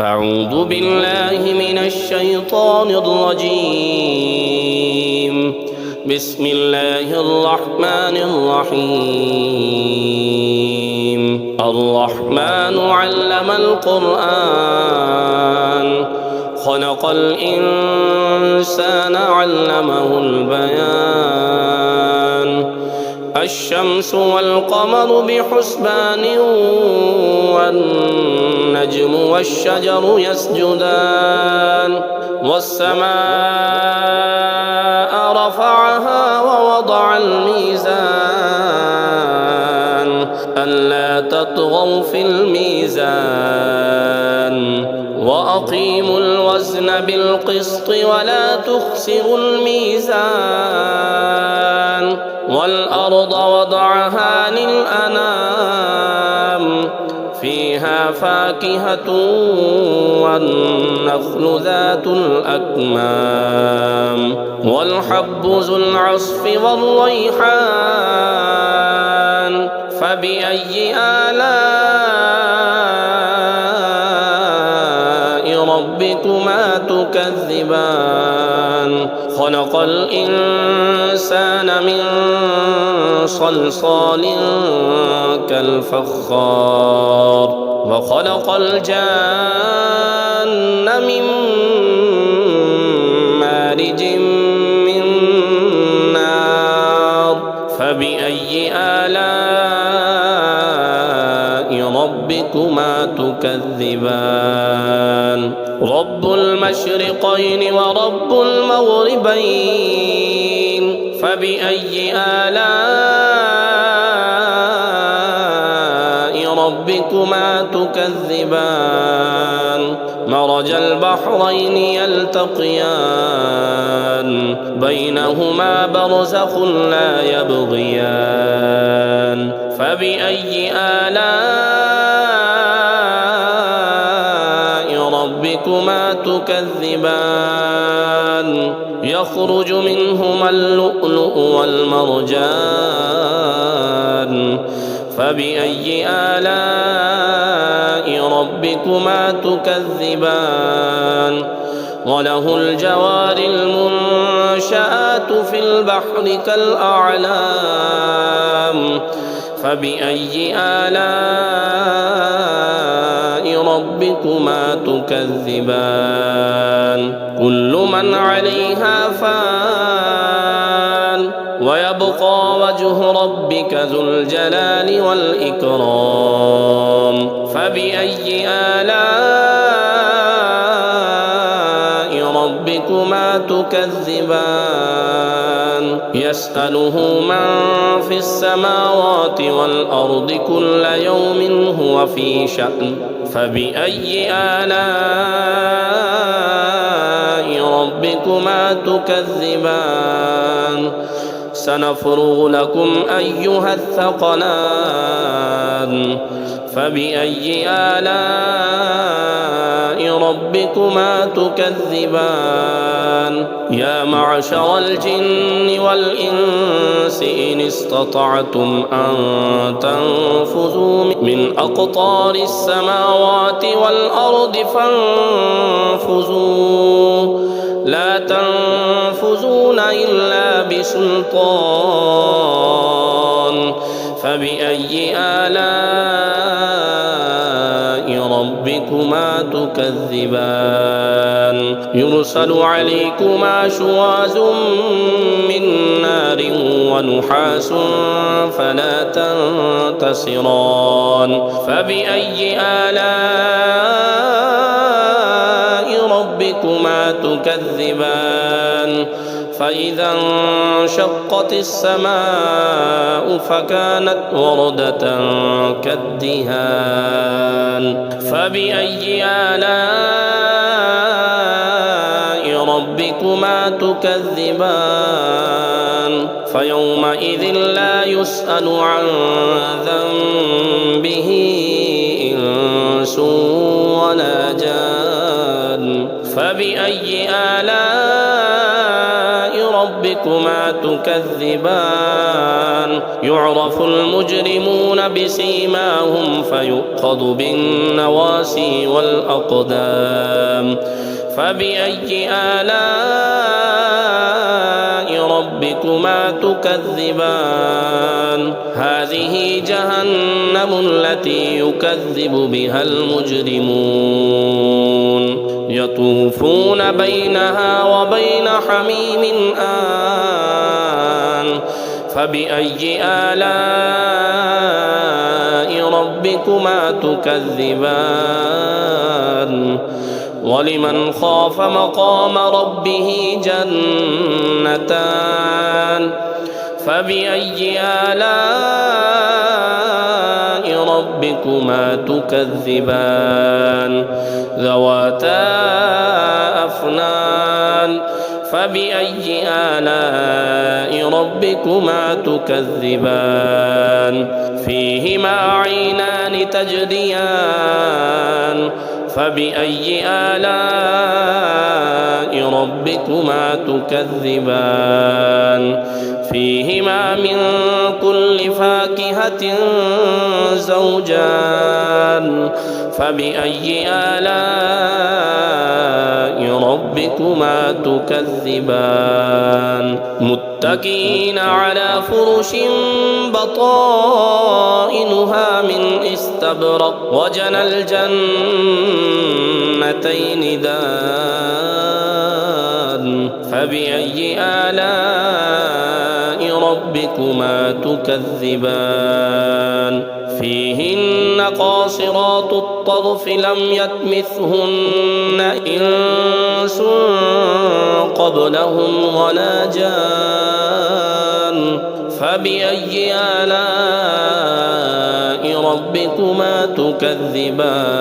أعوذ بالله من الشيطان الرجيم. بسم الله الرحمن الرحيم. الرحمن علم القرآن خلق الإنسان علمه البيان. الشمس والقمر بحسبان والنجم والشجر يسجدان. والسماء رفعها ووضع الميزان ألا تطغوا في الميزان وأقيموا الوزن بالقسط ولا تخسروا الميزان. والأرض وضعها للأنام فيها فاكهة والنخل ذات الأكمام والحب ذو العصف والريحان. فبأي آلاء ربكما تكذبان؟ خلق الإنسان من صلصال كالفخار وخلق الجان من مارج من نار. فبأي آلاء ربكما تكذبان؟ رب المشرقين ورب المغربين. فبأي آلاء ربكما تكذبان؟ مرج البحرين يلتقيان بينهما برزخ لا يبغيان. فبأي آلاء ربكما تكذبان؟ يخرج منهما اللؤلؤ والمرجان. فبأي آلاء ربكما تكذبان؟ وله الجوار المنشآت في البحر كالأعلام. فبأي آلاء ربكما تكذبان؟ كل من عليها فان ويبقى وجه ربك ذو الجلال والإكرام. فبأي آلاء ربكما تكذبان؟ يسأله من في السماوات والأرض كل يوم هو في شأن. فبأي آلاء ربكما تكذبان؟ سنفرغ لكم أيها الثقلان. فبأي آلاء ربكما تكذبان؟ يا معشر الجن والإنس إن استطعتم أن تنفذوا من أقطار السماوات والأرض فانفذوا لا تنفذون إلا بسلطان. فبأي آلاء ربكما تكذبان؟ يرسل عليكما شواظ من نار ونحاس فلا تنتصران. فبأي آلاء ربكما تكذبان؟ فإذا انشقت السماء فكانت وردة كالدهان. فبأي آلاء ربكما تكذبان؟ فيومئذ لا يسأل عن ذنبه إنس ولا جان. فبأي آلاء ربكما تكذبان يعرف المجرمون بسيماهم فيؤخذ بالنواسي والأقدام فبأي آلاء ربكما تكذبان هذه جهنم التي يكذب بها المجرمون يطوفون بينها وبين حميم آن فبأي آلاء ربكما تكذبان ولمن خاف مقام ربه جنتان فبأي آلاء ربكما تكذبان ذواتا أفنان فبأي آلاء ربكما تكذبان فيهما عينان تجريان فبأي آلاء ربكما تكذبان فيهما من كل فاكهة زوجان فبأي آلاء ربكما تكذبان متكئين على فرش بطائنها من استبرق وجنى الجنتين دان فبأي آلاء ربكما تكذبان فيهن قاصرات الطرف لم يطمثهن إنس قبلهم ولا جان فبأي آلاء ربكما تكذبان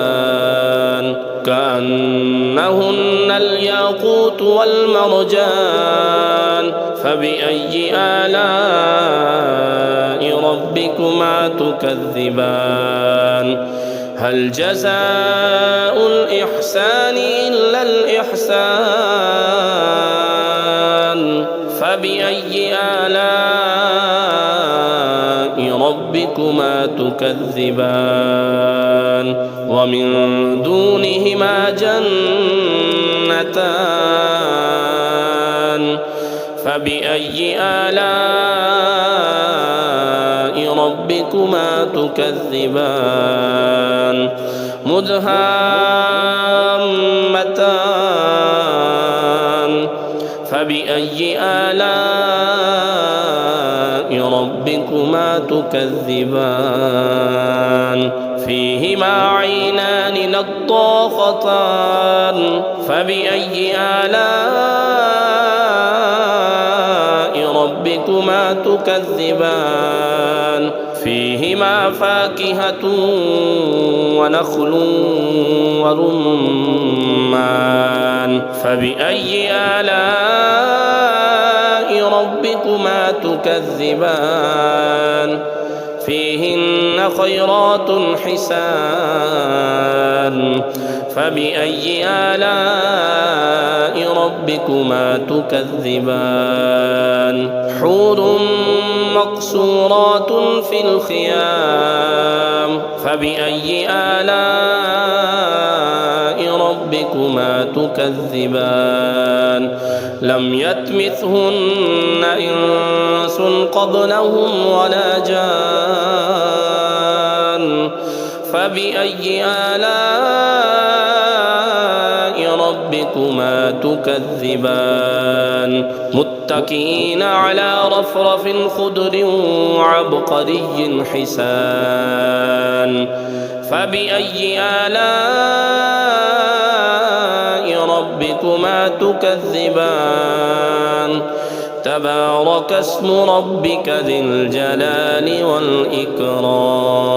كأنهن الياقوت والمرجان فبأي آلاء ربكما تكذبان هل جزاء الإحسان إلا الإحسان فبأي آلاء ربكما تكذبان ومن دونهما جنتان فبأي آلاء ربكما تكذبان مدهامتان فبأي آلاء ربكما تكذبان فيهما عينان نضاختان فبأي آلاء ربكما تكذبان فيهما فاكهة ونخل ورمان فبأي آلاء ربكما تكذبان فيهن خيرات حسان فبأي آلاء ربكما تكذبان حور مقصورات في الخيام فبأي آلاء ربكما تكذبان لم يطمثهن إنس قبلهم ولا جان فبأي آلاء ربكما تكذبان متكئين على رفرف خضر وعبقري حسان فبأي آلاء ربكما تكذبان تبارك اسم ربك ذي الجلال والإكرام